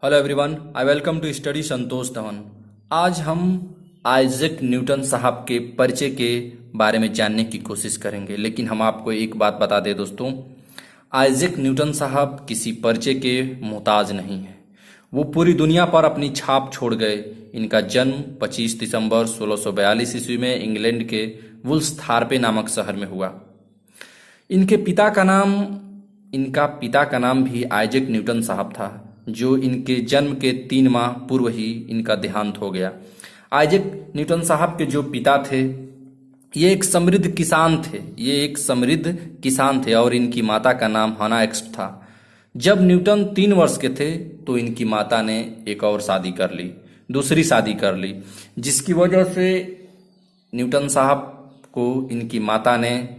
Hello everyone, I welcome to study Santosh Dhawan. आज हम Isaac Newton साहब के परिचय के बारे में जानने की कोशिश करेंगे। लेकिन हम आपको एक बात बता दें दोस्तों, आइजैक न्यूटन साहब किसी परिचय के मोहताज नहीं है। वो पूरी दुनिया पर अपनी छाप छोड़ गए। इनका जन्म 25 दिसंबर 1642 ईस्वी में इंग्लैंड के वुल्सथार्पे नामक शहर में हुआ। इनका पिता का नाम भी आइजैक न्यूटन साहब था, जो इनके जन्म के 3 माह पूर्व ही इनका देहांत हो गया। आइजैक न्यूटन साहब के जो पिता थे, ये एक समृद्ध किसान थे और इनकी माता का नाम हना एक्स्ट था। जब न्यूटन 3 वर्ष के थे तो इनकी माता ने एक और दूसरी शादी कर ली, जिसकी वजह से न्यूटन साहब को इनकी माता ने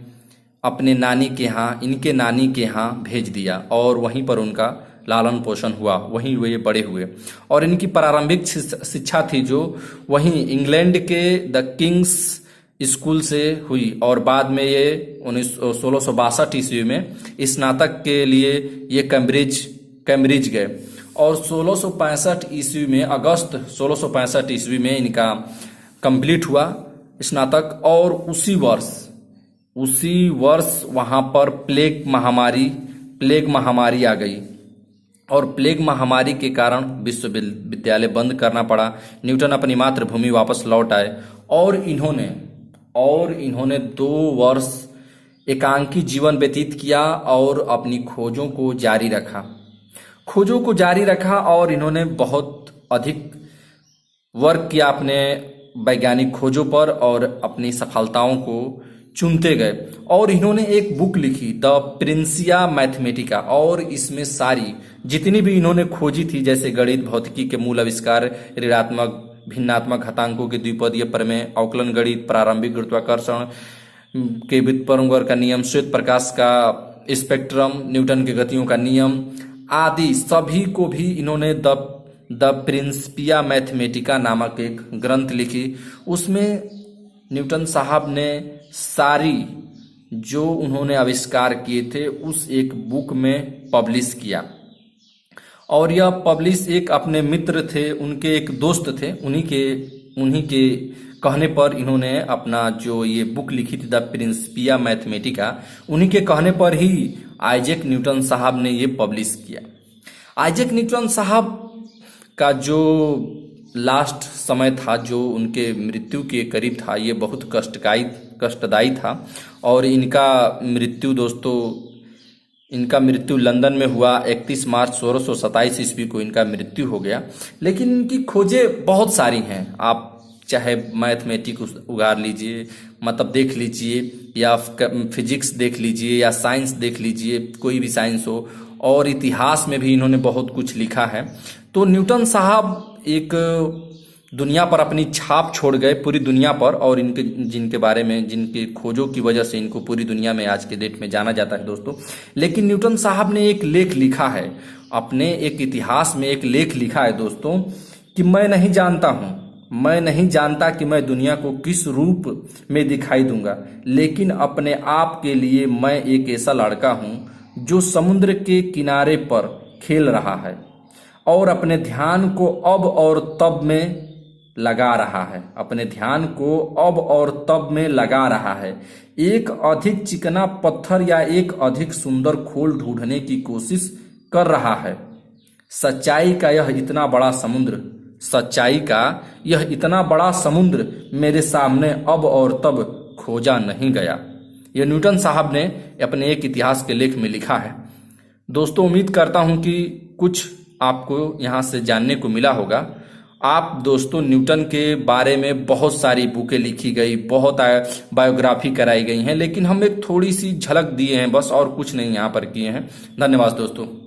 अपने इनके नानी के यहाँ भेज दिया और वहीं पर उनका लालन पोषण हुआ, वहीं वे बड़े हुए। और इनकी प्रारंभिक शिक्षा थी जो वहीं इंग्लैंड के द किंग्स स्कूल से हुई और बाद में ये 1662 ईस्वी में स्नातक के लिए ये कैम्ब्रिज गए और 1665 ईस्वी में अगस्त 1665 ईस्वी में इनका कंप्लीट हुआ स्नातक। और उसी वर्ष वहां पर प्लेग महामारी आ गई और प्लेग महामारी के कारण विश्वविद्यालय बंद करना पड़ा। न्यूटन अपनी मातृभूमि वापस लौट आए और इन्होंने 2 वर्ष एकांकी जीवन व्यतीत किया और अपनी खोजों को जारी रखा और इन्होंने बहुत अधिक वर्क किया अपने वैज्ञानिक खोजों पर और अपनी सफलताओं को चुनते गए। और इन्होंने एक बुक लिखी, द प्रिंसिया मैथमेटिका, और इसमें सारी जितनी भी इन्होंने खोजी थी, जैसे गणित, भौतिकी के मूल आविष्कार, ऋणात्मक भिन्नात्मक घातांकों के द्विपदीय प्रमेय, अवकलन गणित, प्रारंभिक गुरुत्वाकर्षण के व्युत्पन्न का नियम, श्वेत प्रकाश का स्पेक्ट्रम, न्यूटन के गतियों का नियम आदि सभी को भी इन्होंने द प्रिंसिपिया मैथमेटिका नामक एक ग्रंथ लिखी। उसमें न्यूटन साहब ने सारी जो उन्होंने आविष्कार किए थे उस एक बुक में पब्लिश किया। और यह पब्लिश एक अपने मित्र थे, उनके एक दोस्त थे, उन्हीं के कहने पर इन्होंने अपना जो ये बुक लिखी थी द प्रिंसिपिया मैथमेटिका, उन्हीं के कहने पर ही आइजैक न्यूटन साहब ने ये पब्लिश किया। आइजैक न्यूटन साहब का जो लास्ट समय था, जो उनके मृत्यु के करीब था, ये बहुत कष्टदायी था। और इनका मृत्यु लंदन में हुआ 31 मार्च 1627 ईस्वी को इनका मृत्यु हो गया। लेकिन इनकी खोजें बहुत सारी हैं। आप चाहे मैथमेटिक्स उगार लीजिए, मतलब देख लीजिए, या फिजिक्स देख लीजिए, या साइंस देख लीजिए, कोई भी साइंस हो, और इतिहास में भी इन्होंने बहुत कुछ लिखा है। तो न्यूटन साहब एक दुनिया पर अपनी छाप छोड़ गए, पूरी दुनिया पर, और जिनके खोजों की वजह से इनको पूरी दुनिया में आज के डेट में जाना जाता है दोस्तों। लेकिन न्यूटन साहब ने एक लेख लिखा है, अपने एक इतिहास में एक लेख लिखा है दोस्तों, कि मैं नहीं जानता कि मैं दुनिया को किस रूप में दिखाई दूंगा, लेकिन अपने आप के लिए मैं एक ऐसा लड़का हूं जो समुद्र के किनारे पर खेल रहा है और अपने ध्यान को अब और तब में लगा रहा है। एक अधिक चिकना पत्थर या एक अधिक सुंदर खोल ढूंढने की कोशिश कर रहा है। सच्चाई का यह इतना बड़ा समुद्र मेरे सामने अब और तब खोजा नहीं गया। यह न्यूटन साहब ने अपने एक इतिहास के लेख में लिखा है। दोस्तों, उम्मीद करता हूं कि कुछ आपको यहाँ से जानने को मिला होगा। आप दोस्तों, न्यूटन के बारे में बहुत सारी बुकें लिखी गई, बहुत बायोग्राफी कराई गई हैं, लेकिन हम एक थोड़ी सी झलक दिए हैं बस, और कुछ नहीं यहाँ पर किए हैं। धन्यवाद दोस्तों।